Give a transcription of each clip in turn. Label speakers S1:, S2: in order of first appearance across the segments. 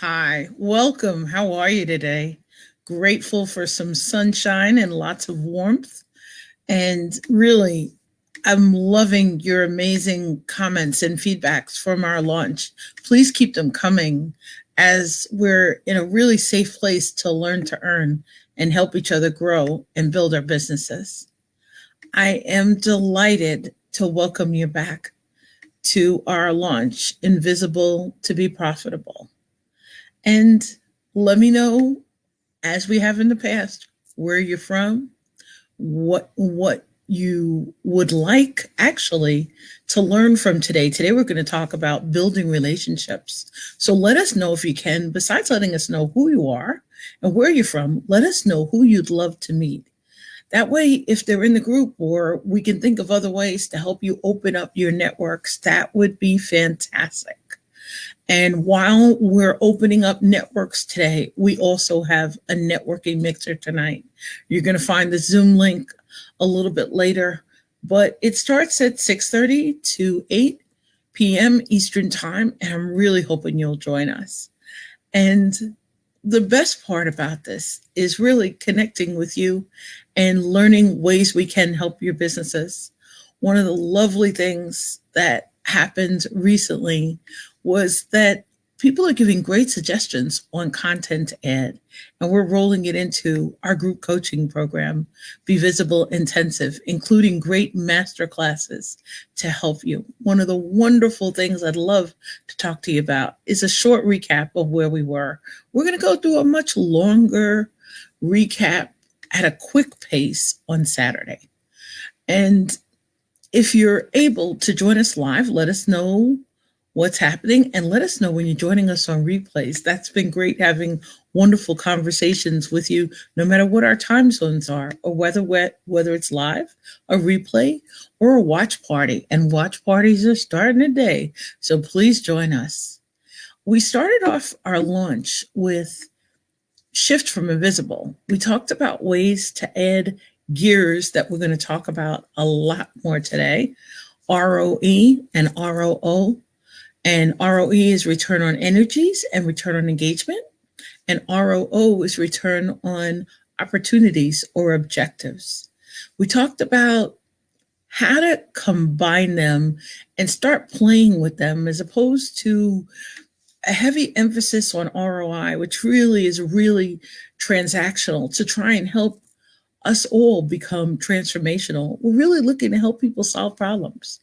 S1: Hi, welcome. How are you today? Grateful for some sunshine and lots of warmth. And really, I'm loving your amazing comments and feedbacks from our launch. Please keep them coming as we're in a really safe place to learn to earn and help each other grow and build our businesses. I am delighted to welcome you back to our launch, Invisible to be Profitable. And let me know, as we have in the past, where you're from, what you would like actually to learn from today. Today we're going to talk about building relationships. So let us know if you can, besides letting us know who you are and where you're from, let us know who you'd love to meet. That way, if they're in the group or we can think of other ways to help you open up your networks, that would be fantastic. And while we're opening up networks today, we also have a networking mixer tonight. You're going to find the Zoom link a little bit later, but it starts at 6:30 to 8 p.m. Eastern Time, and I'm really hoping you'll join us. And the best part about this is really connecting with you and learning ways we can help your businesses. One of the lovely things that happened recently was that people are giving great suggestions on content to add, and we're rolling it into our group coaching program, Be Visible Intensive, including great master classes to help you. One of the wonderful things I'd love to talk to you about is a short recap of where we were. We're going to go through a much longer recap at a quick pace on Saturday. And if you're able to join us live, let us know what's happening and let us know when you're joining us on replays. That's been great, having wonderful conversations with you, no matter what our time zones are, or whether it's live, a replay, or a watch party. And watch parties are starting today, so please join us. We started off our launch with Shift from Invisible. We talked about ways to add gears that we're going to talk about a lot more today. ROE and ROO. And ROE is return on energies and return on engagement. And ROO is return on opportunities or objectives. We talked about how to combine them and start playing with them, as opposed to a heavy emphasis on ROI, which really is really transactional, to try and help us all become transformational. We're really looking to help people solve problems,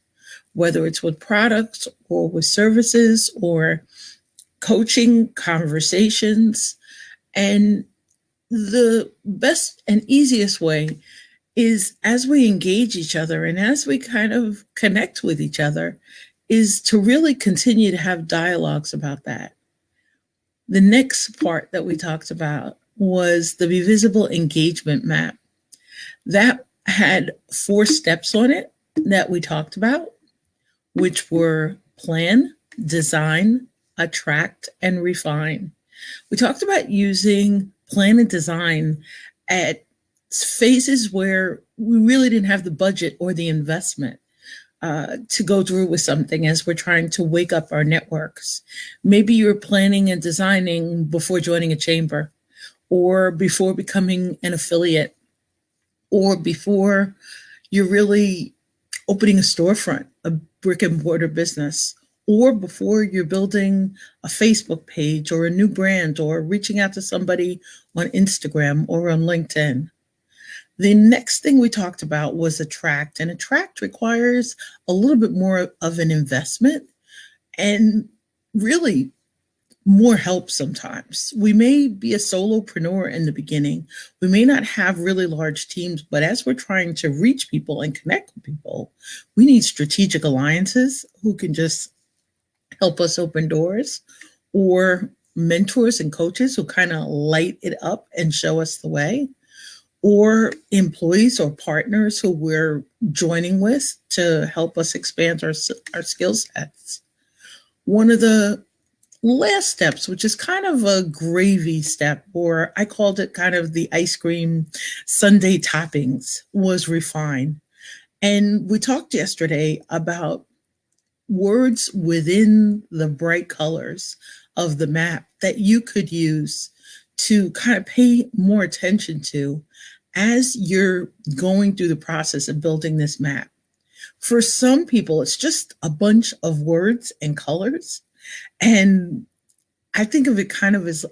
S1: whether it's with products or with services or coaching conversations. And the best and easiest way is, as we engage each other and as we kind of connect with each other, is to really continue to have dialogues about that. The next part that we talked about was the Be Visible engagement map. That had 4 steps on it that we talked about, which were plan, design, attract, and refine. We talked about using plan and design at phases where we really didn't have the budget or the investment to go through with something, as we're trying to wake up our networks. Maybe you're planning and designing before joining a chamber, or before becoming an affiliate, or before you're really opening a storefront, a brick and mortar business, or before you're building a Facebook page or a new brand, or reaching out to somebody on Instagram or on LinkedIn. The next thing we talked about was attract, and attract requires a little bit more of an investment and really more help sometimes. We may be a solopreneur in the beginning. We may not have really large teams, but as we're trying to reach people and connect with people, we need strategic alliances who can just help us open doors, or mentors and coaches who kind of light it up and show us the way, or employees or partners who we're joining with to help us expand our skill sets. One of the last steps, which is kind of a gravy step, or I called it kind of the ice cream sundae toppings, was refine. And we talked yesterday about words within the bright colors of the map that you could use to kind of pay more attention to as you're going through the process of building this map. For some people, it's just a bunch of words and colors. And I think of it kind of as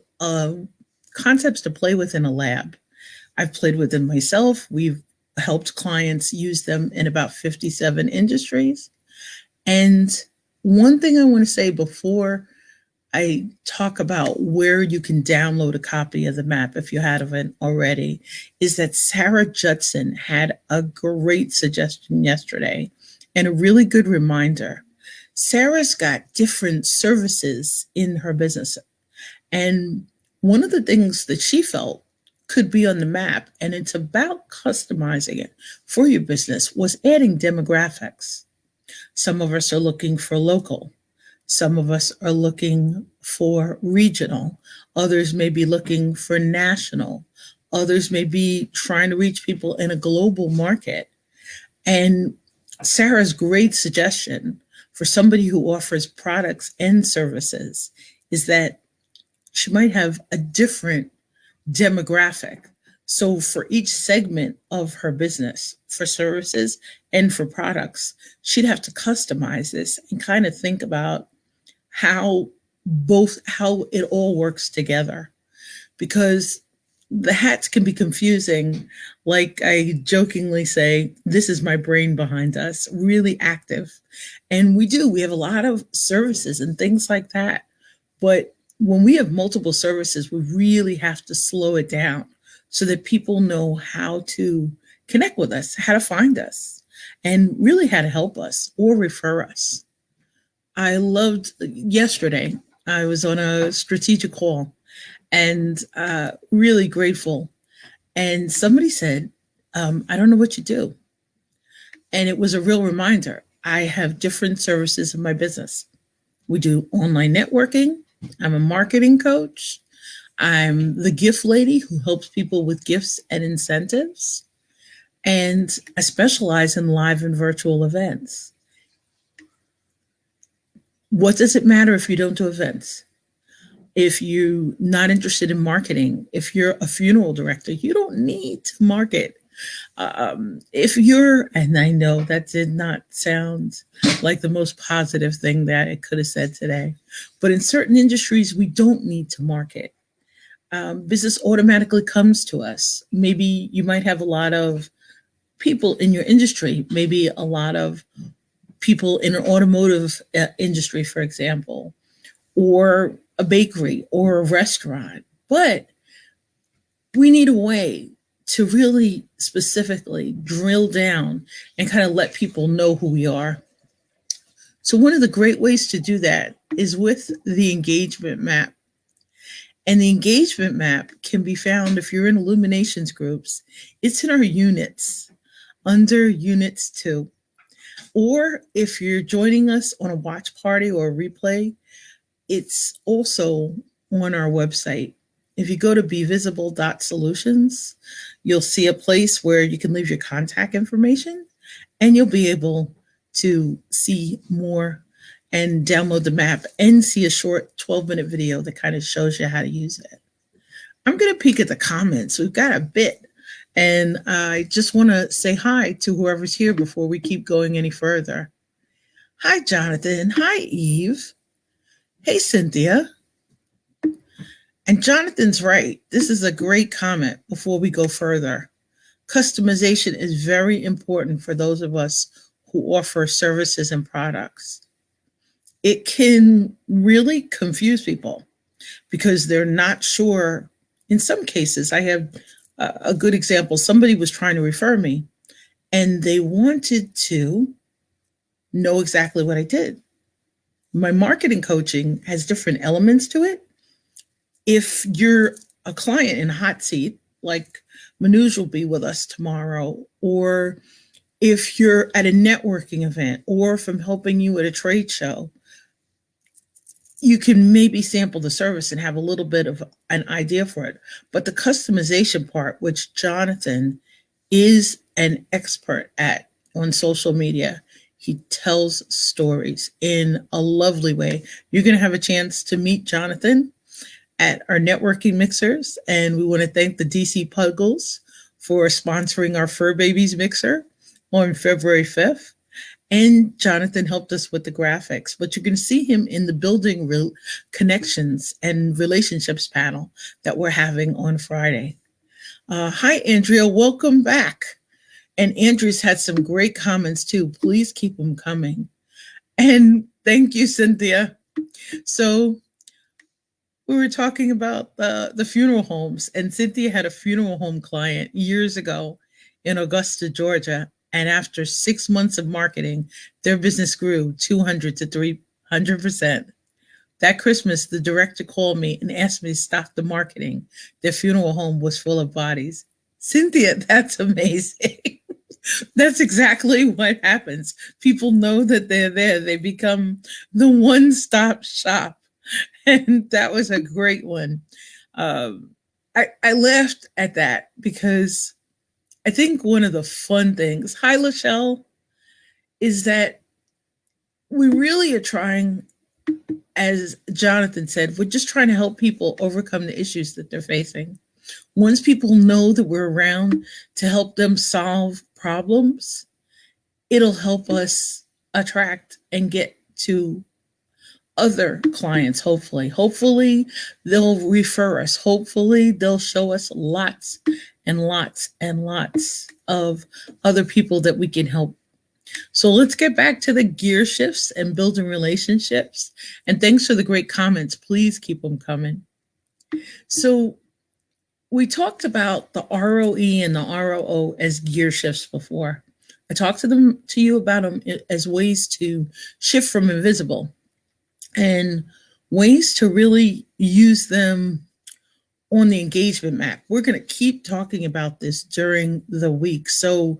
S1: concepts to play with in a lab. I've played with them myself. We've helped clients use them in about 57 industries. And one thing I want to say before I talk about where you can download a copy of the map, if you haven't already, is that Sarah Judson had a great suggestion yesterday and a really good reminder. Sarah's got different services in her business. And one of the things that she felt could be on the map, and it's about customizing it for your business, was adding demographics. Some of us are looking for local. Some of us are looking for regional. Others may be looking for national. Others may be trying to reach people in a global market. And Sarah's great suggestion for somebody who offers products and services is that she might have a different demographic. So for each segment of her business, for services and for products, she'd have to customize this and kind of think about how it all works together, because the hats can be confusing. Like I jokingly say, this is my brain behind us, really active. And we have a lot of services and things like that. But when we have multiple services, we really have to slow it down so that people know how to connect with us, how to find us, and really how to help us or refer us. I loved yesterday, I was on a strategic call and really grateful. And somebody said, I don't know what you do. And it was a real reminder. I have different services in my business. We do online networking. I'm a marketing coach. I'm the gift lady who helps people with gifts and incentives. And I specialize in live and virtual events. What does it matter if you don't do events? If you're not interested in marketing, if you're a funeral director, you don't need to market. And I know that did not sound like the most positive thing that it could have said today, but in certain industries, we don't need to market. Business automatically comes to us. Maybe you might have a lot of people in your industry, maybe a lot of people in an automotive industry, for example, or a bakery or a restaurant. But we need a way to really specifically drill down and kind of let people know who we are. So one of the great ways to do that is with the engagement map. And the engagement map can be found if you're in Illuminations groups. It's in our units, under Units 2. Or if you're joining us on a watch party or a replay, it's also on our website. If you go to bevisible.solutions, you'll see a place where you can leave your contact information and you'll be able to see more and download the map and see a short 12-minute video that kind of shows you how to use it. I'm going to peek at the comments. We've got a bit, and I just want to say hi to whoever's here before we keep going any further. Hi, Jonathan. Hi, Eve. Hey, Cynthia. And Jonathan's right. This is a great comment before we go further. Customization is very important for those of us who offer services and products. It can really confuse people because they're not sure. In some cases, I have a good example. Somebody was trying to refer me and they wanted to know exactly what I did. My marketing coaching has different elements to it. If you're a client in a hot seat, like Manoj will be with us tomorrow, or if you're at a networking event, or if I'm helping you at a trade show, you can maybe sample the service and have a little bit of an idea for it. But the customization part, which Jonathan is an expert at on social media, He tells stories in a lovely way. You're going to have a chance to meet Jonathan at our networking mixers. And we want to thank the DC Puggles for sponsoring our Fur Babies mixer on February 5th. And Jonathan helped us with the graphics, but you can see him in the building connections and relationships panel that we're having on Friday. Hi, Andrea. Welcome back. And Andrew's had some great comments too. Please keep them coming. And thank you, Cynthia. So we were talking about the funeral homes, and Cynthia had a funeral home client years ago in Augusta, Georgia. And after 6 months of marketing, their business grew 200 to 300%. That Christmas, the director called me and asked me to stop the marketing. Their funeral home was full of bodies. Cynthia, that's amazing. That's exactly what happens. People know that they're there. They become the one-stop shop. And that was a great one. I laughed at that because I think one of the fun things, hi, Lachelle, is that we really are trying, as Jonathan said, we're just trying to help people overcome the issues that they're facing. Once people know that we're around to help them solve problems, it'll help us attract and get to other clients, hopefully. Hopefully, they'll refer us. Hopefully, they'll show us lots and lots and lots of other people that we can help. So let's get back to the gear shifts and building relationships. And thanks for the great comments. Please keep them coming. So we talked about the ROE and the ROO as gear shifts before. I talked to you about them as ways to shift from invisible and ways to really use them on the engagement map. We're going to keep talking about this during the week, so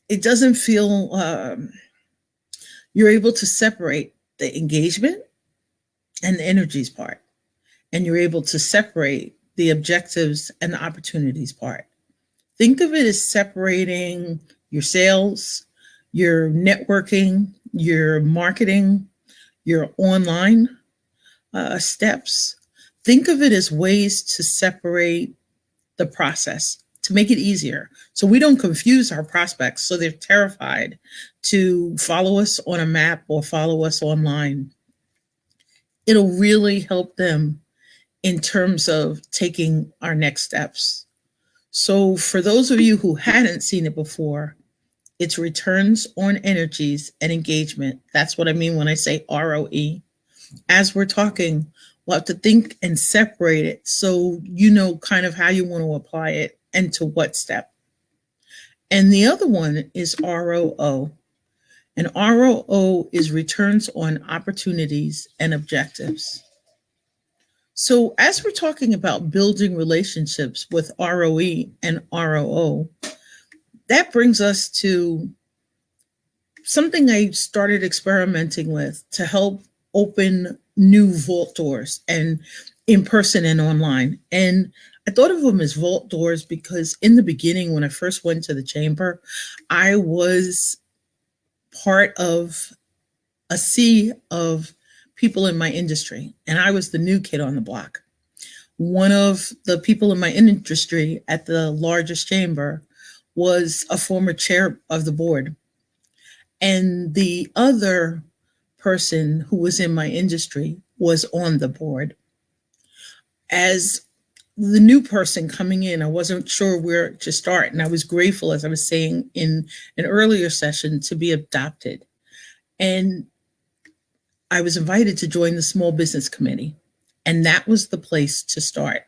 S1: it doesn't feel you're able to separate the engagement and the energies part, and you're able to separate the objectives and the opportunities part. Think of it as separating your sales, your networking, your marketing, your online steps. Think of it as ways to separate the process to make it easier. So we don't confuse our prospects so they're terrified to follow us on a map or follow us online. It'll really help them in terms of taking our next steps. So for those of you who hadn't seen it before, it's returns on energies and engagement. That's what I mean when I say ROE. As we're talking, we'll have to think and separate it so you know kind of how you want to apply it and to what step. And the other one is ROO. And ROO is returns on opportunities and objectives. So as we're talking about building relationships with ROE and ROO, that brings us to something I started experimenting with to help open new vault doors, and in person and online. And I thought of them as vault doors because in the beginning, when I first went to the chamber, I was part of a sea of people in my industry, and I was the new kid on the block. One of the people in my industry at the largest chamber was a former chair of the board. And the other person who was in my industry was on the board. As the new person coming in, I wasn't sure where to start. And I was grateful, as I was saying in an earlier session, to be adopted. And I was invited to join the Small Business Committee. And that was the place to start,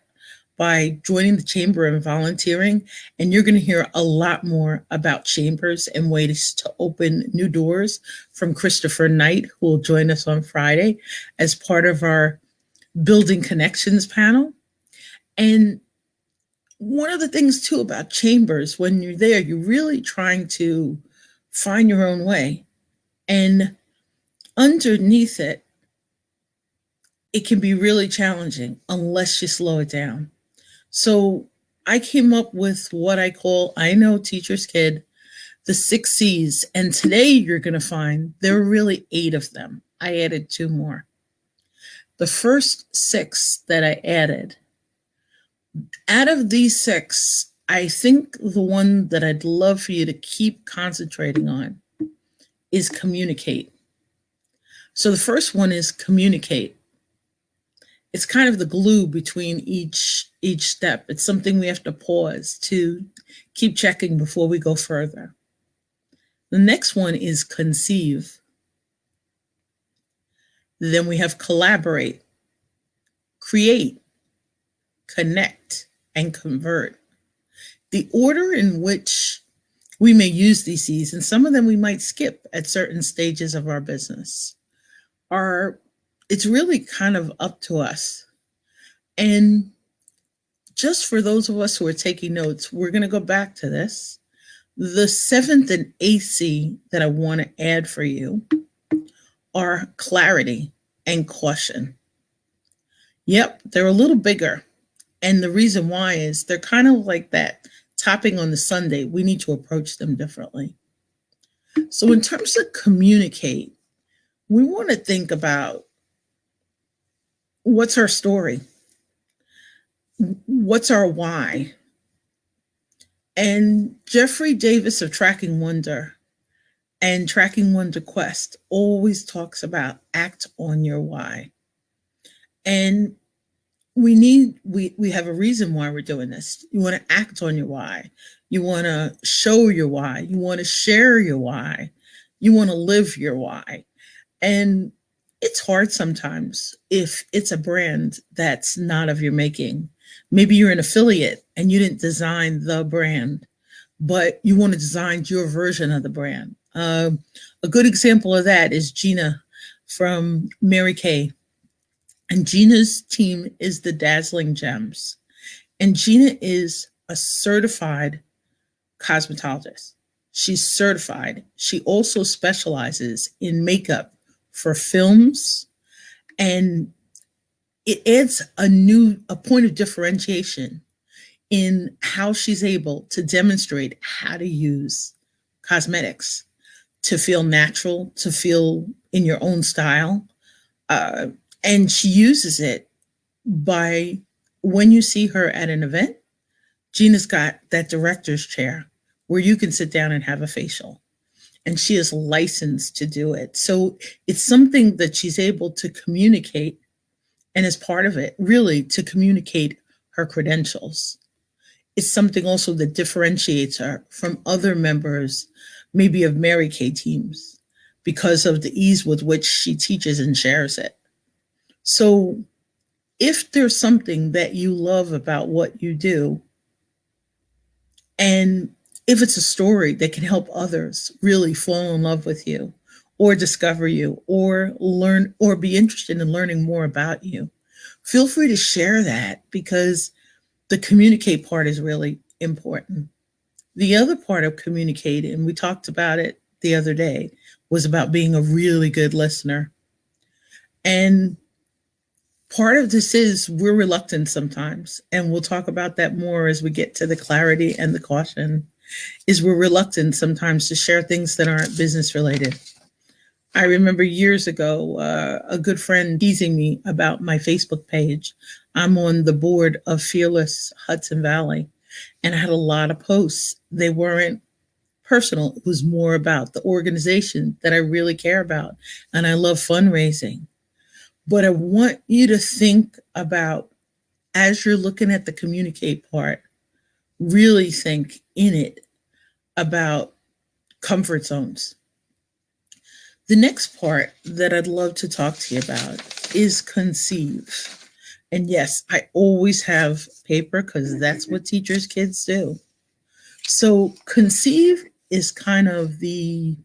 S1: by joining the chamber and volunteering. And you're going to hear a lot more about chambers and ways to open new doors from Christopher Knight, who will join us on Friday as part of our Building Connections panel. And one of the things too about chambers, when you're there, you're really trying to find your own way. And underneath it, it can be really challenging unless you slow it down. So I came up with what I call, I know, teacher's kid, the 6 C's. And today you're going to find there are really 8 of them. I added 2 more. The first 6 that I added, out of these 6, I think the one that I'd love for you to keep concentrating on is communicate. So the first one is communicate. It's kind of the glue between each step. It's something we have to pause to keep checking before we go further. The next one is conceive. Then we have collaborate, create, connect, and convert. The order in which we may use these C's, and some of them we might skip at certain stages of our business, it's really kind of up to us. And just for those of us who are taking notes, we're going to go back to this. The 7th and 8th C that I want to add for you are clarity and caution. Yep, they're a little bigger. And the reason why is they're kind of like that topping on the sundae. We need to approach them differently. So in terms of communicate, we want to think about what's our story? What's our why? And Jeffrey Davis of Tracking Wonder and Tracking Wonder Quest always talks about act on your why. And we have a reason why we're doing this. You want to act on your why. You want to show your why. You want to share your why. You want to live your why. And it's hard sometimes if it's a brand that's not of your making. Maybe you're an affiliate and you didn't design the brand, but you want to design your version of the brand. A good example of that is Gina from Mary Kay. And Gina's team is the Dazzling Gems. And Gina is a certified cosmetologist. She's certified. She also specializes in makeup for films, and it adds a point of differentiation in how she's able to demonstrate how to use cosmetics to feel natural, to feel in your own style. And she uses it by, when you see her at an event, Gina's got that director's chair where you can sit down and have a facial. And she is licensed to do it. So it's something that she's able to communicate, and as part of it, really to communicate her credentials. It's something also that differentiates her from other members, maybe of Mary Kay teams, because of the ease with which she teaches and shares it. So if there's something that you love about what you do, and if it's a story that can help others really fall in love with you or discover you or learn or be interested in learning more about you, feel free to share that, because the communicate part is really important. The other part of communicate, and we talked about it the other day, was about being a really good listener. And part of this is we're reluctant sometimes, and we'll talk about that more as we get to the clarity and the caution, is we're reluctant sometimes to share things that aren't business related. I remember years ago, a good friend teasing me about my Facebook page. I'm on the board of Fearless Hudson Valley, and I had a lot of posts. They weren't personal. It was more about the organization that I really care about, and I love fundraising. But I want you to think about, as you're looking at the communicate part, really think in it about comfort zones. The next part that I'd love to talk to you about is conceive. And yes, I always have paper because that's what teachers' kids do. So conceive is kind of the,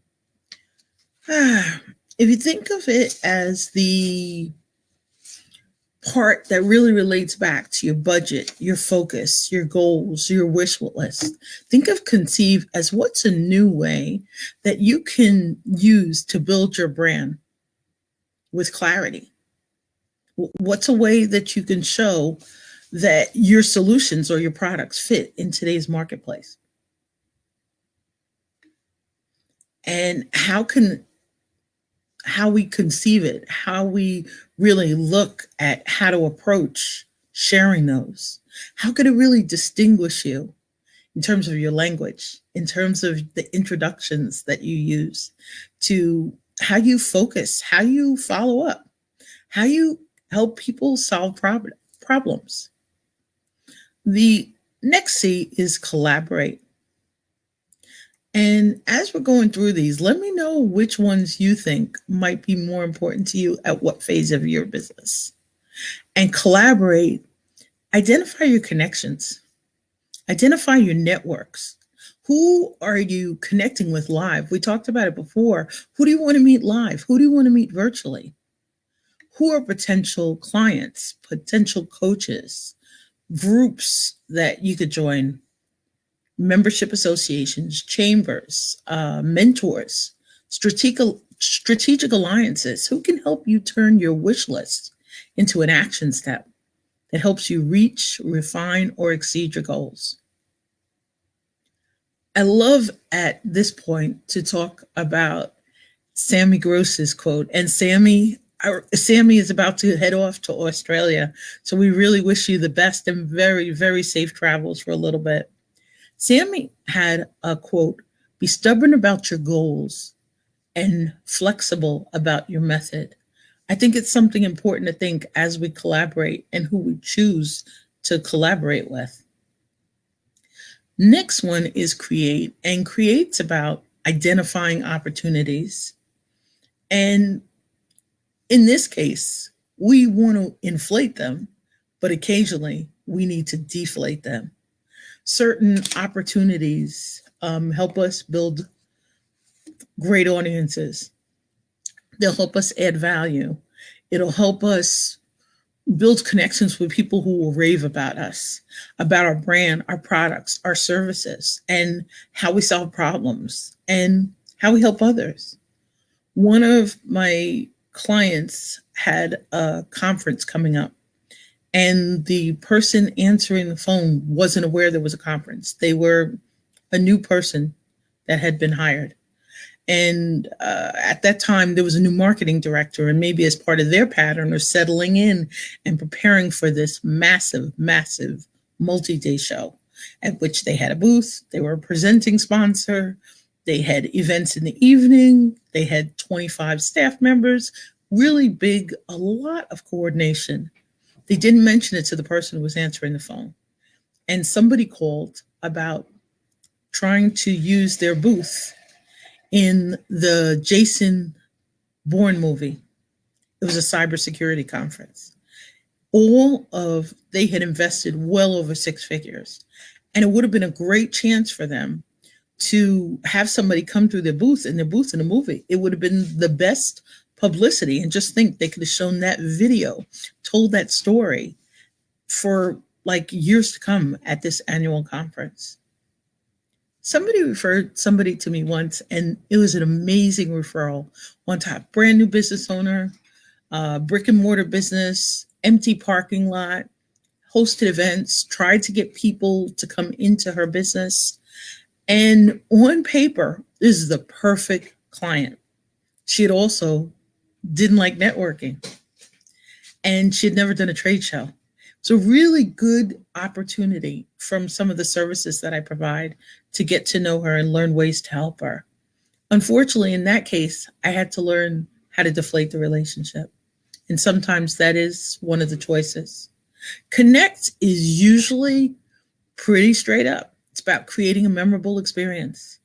S1: if you think of it as the part that really relates back to your budget, your focus, your goals, your wish list. Think of conceive as what's a new way that you can use to build your brand with clarity. What's a way that you can show that your solutions or your products fit in today's marketplace? and how we conceive it, how we really look at how to approach sharing those. How could it really distinguish you in terms of your language, in terms of the introductions that you use, to how you focus, how you follow up, how you help people solve problems. The next C is collaborate. And as we're going through these, let me know which ones you think might be more important to you at what phase of your business. And collaborate, identify your connections, identify your networks. Who are you connecting with live? We talked about it before. Who do you want to meet live? Who do you want to meet virtually? Who are potential clients, potential coaches, groups that you could join, membership associations, chambers, mentors, strategic alliances? Who can help you turn your wish list into an action step that helps you reach, refine, or exceed your goals? I love at this point to talk about Sammy Gross's quote. And Sammy is about to head off to Australia. So we really wish you the best and very, very safe travels for a little bit. Sammy had a quote, be stubborn about your goals and flexible about your method. I think it's something important to think as we collaborate and who we choose to collaborate with. Next one is create, and create's about identifying opportunities. And in this case, we want to inflate them, but occasionally we need to deflate them. Certain opportunities help us build great audiences. They'll help us add value. It'll help us build connections with people who will rave about us, about our brand, our products, our services, and how we solve problems and how we help others. One of my clients had a conference coming up, and the person answering the phone wasn't aware there was a conference. They were a new person that had been hired. And at that time, there was a new marketing director, and maybe as part of their pattern of settling in and preparing for this massive, massive multi-day show at which they had a booth, they were a presenting sponsor, they had events in the evening, they had 25 staff members, really big, a lot of coordination. They didn't mention it to the person who was answering the phone. And somebody called about trying to use their booth in the Jason Bourne movie. It was a cybersecurity conference. They had invested well over 6 figures. And it would have been a great chance for them to have somebody come through their booth in the movie. It would have been the best publicity. And just think, they could have shown that video, told that story for like years to come at this annual conference. Somebody referred somebody to me once, and it was an amazing referral. One time, brand new business owner, brick and mortar business, empty parking lot, hosted events, tried to get people to come into her business. And on paper, this is the perfect client. She had also didn't like networking, and she had never done a trade show. It's a really good opportunity from some of the services that I provide to get to know her and learn ways to help her. Unfortunately, in that case, I had to learn how to deflate the relationship. And sometimes that is one of the choices. Connect is usually pretty straight up. It's about creating a memorable experience.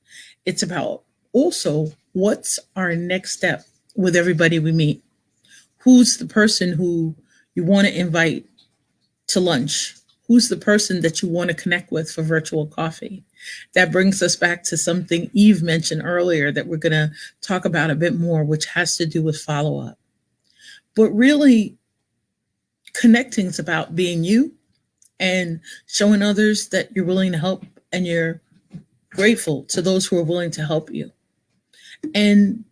S1: It's about also what's our next step with everybody we meet. Who's the person who you want to invite to lunch? Who's the person that you want to connect with for virtual coffee? That brings us back to something Eve mentioned earlier that we're going to talk about a bit more, which has to do with follow-up. But really, connecting is about being you and showing others that you're willing to help and you're grateful to those who are willing to help you. And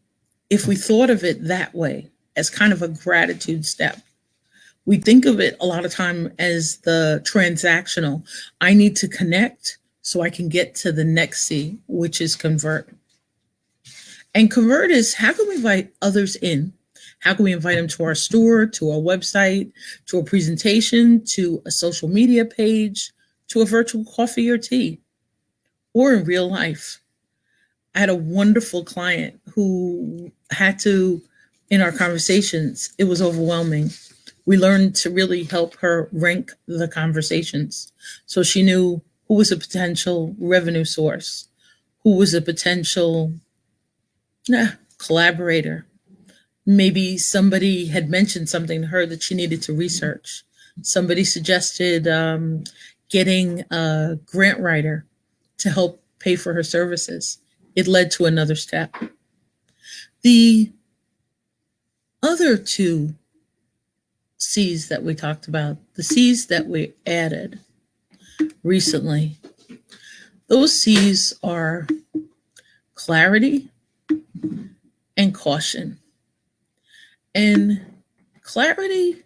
S1: if we thought of it that way, as kind of a gratitude step, we think of it a lot of time as the transactional. I need to connect so I can get to the next C, which is convert. And convert is how can we invite others in? How can we invite them to our store, to our website, to a presentation, to a social media page, to a virtual coffee or tea, or in real life? I had a wonderful client who had to, in our conversations, it was overwhelming. We learned to really help her rank the conversations. So she knew who was a potential revenue source, who was a potential collaborator. Maybe somebody had mentioned something to her that she needed to research. Somebody suggested getting a grant writer to help pay for her services. It led to another step. The other two C's that we talked about, the C's that we added recently, those C's are clarity and caution. And clarity,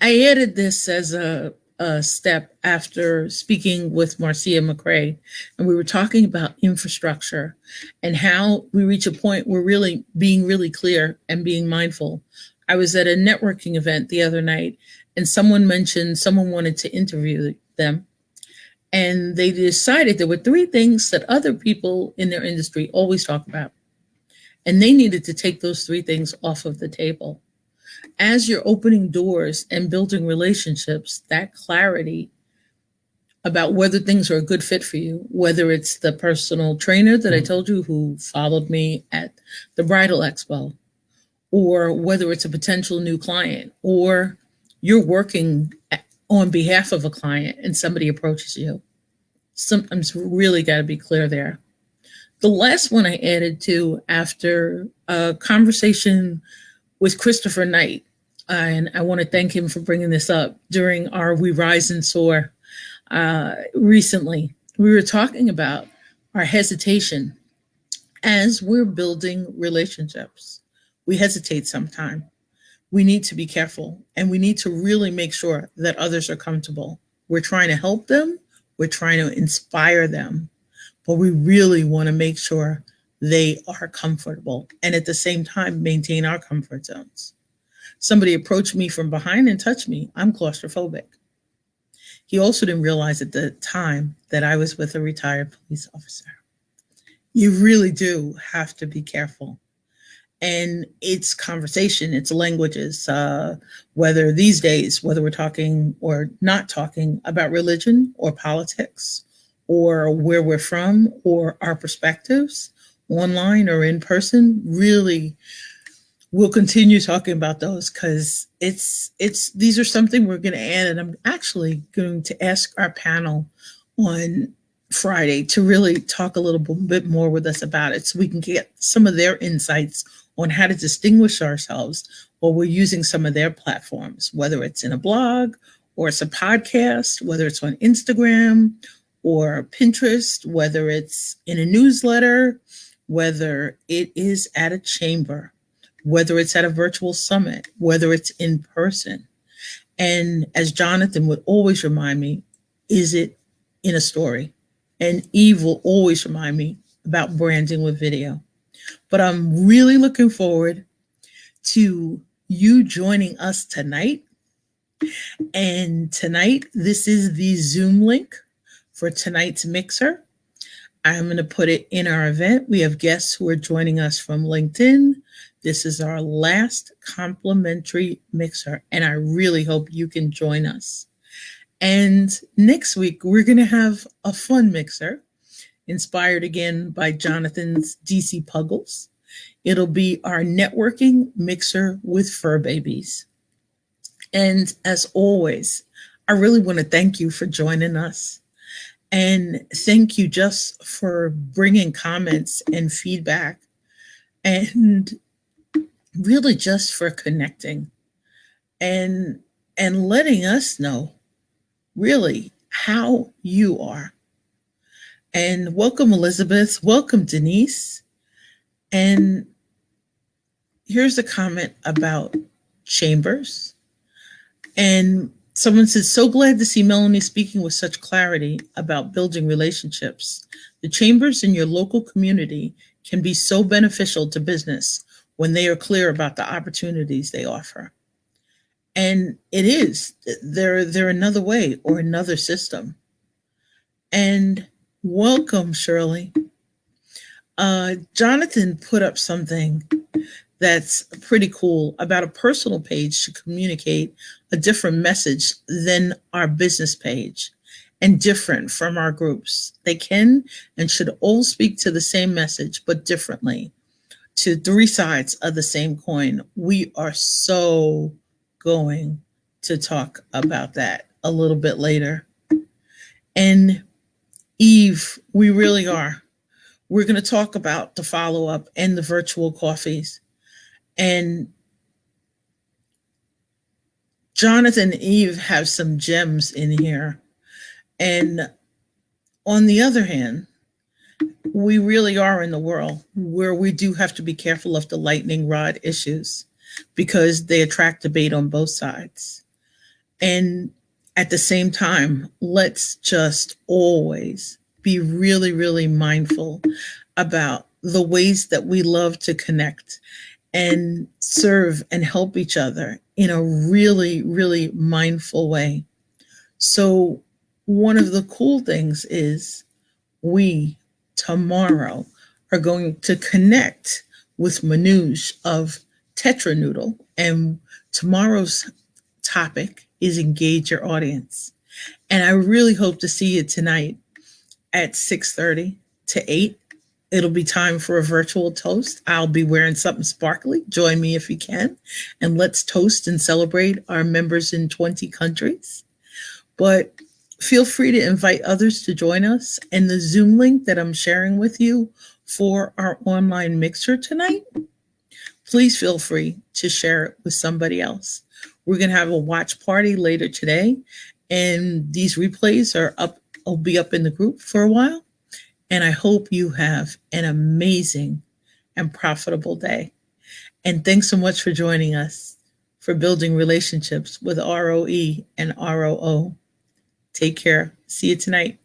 S1: I added this as a step after speaking with Marcia McRae, and we were talking about infrastructure and how we reach a point where really being really clear and being mindful. I was at a networking event the other night, and someone mentioned someone wanted to interview them, and they decided there were 3 things that other people in their industry always talk about, and they needed to take those 3 things off of the table. As you're opening doors and building relationships, that clarity about whether things are a good fit for you, whether it's the personal trainer that I told you who followed me at the bridal expo, or whether it's a potential new client, or you're working on behalf of a client and somebody approaches you. Sometimes really got to be clear there. The last one I added to after a conversation with Christopher Knight, and I want to thank him for bringing this up during our We Rise and Soar recently. We were talking about our hesitation as we're building relationships. We hesitate sometimes. We need to be careful, and we need to really make sure that others are comfortable. We're trying to help them. We're trying to inspire them, but we really want to make sure they are comfortable and at the same time maintain our comfort zones. Somebody approached me from behind and touched me. I'm claustrophobic. He also didn't realize at the time that I was with a retired police officer. You really do have to be careful. And it's conversation, it's languages, whether these days, whether we're talking or not talking about religion or politics or where we're from or our perspectives, online or in person, really we'll continue talking about those because these are something we're going to add, and I'm actually going to ask our panel on Friday to really talk a little bit more with us about it so we can get some of their insights on how to distinguish ourselves while we're using some of their platforms, whether it's in a blog or it's a podcast, whether it's on Instagram or Pinterest, whether it's in a newsletter, whether it is at a chamber, whether it's at a virtual summit, whether it's in person. And as Jonathan would always remind me, is it in a story? And Eve will always remind me about branding with video. But I'm really looking forward to you joining us tonight. And tonight, this is the Zoom link for tonight's mixer. I'm going to put it in our event. We have guests who are joining us from LinkedIn. This is our last complimentary mixer, and I really hope you can join us. And next week, we're going to have a fun mixer inspired again by Jonathan's DC Puggles. It'll be our networking mixer with fur babies. And as always, I really want to thank you for joining us. And thank you just for bringing comments and feedback, and really just for connecting and letting us know really how you are. And welcome, Elizabeth. Welcome, Denise. And here's a comment about chambers. And someone says, so glad to see Melanie speaking with such clarity about building relationships. The chambers in your local community can be so beneficial to business when they are clear about the opportunities they offer. And it is, they're another way or another system. And welcome, Shirley. Jonathan put up something that's pretty cool about a personal page to communicate a different message than our business page and different from our groups. They can and should all speak to the same message, but differently, to three sides of the same coin. We are so going to talk about that a little bit later. And Eve, we really are. We're going to talk about the follow-up and the virtual coffees. And Jonathan and Eve have some gems in here. And on the other hand, we really are in the world where we do have to be careful of the lightning rod issues because they attract debate on both sides. And at the same time, let's just always be really, really mindful about the ways that we love to connect and serve and help each other in a really, really mindful way. So one of the cool things is we tomorrow are going to connect with Manoj of Tetra Noodle, and tomorrow's topic is engage your audience. And I really hope to see you tonight at 6:30 to 8. It'll be time for a virtual toast. I'll be wearing something sparkly. Join me if you can. And let's toast and celebrate our members in 20 countries. But feel free to invite others to join us. And the Zoom link that I'm sharing with you for our online mixer tonight, please feel free to share it with somebody else. We're going to have a watch party later today. And these replays will be up in the group for a while. And I hope you have an amazing and profitable day. And thanks so much for joining us for building relationships with ROE and ROO. Take care. See you tonight.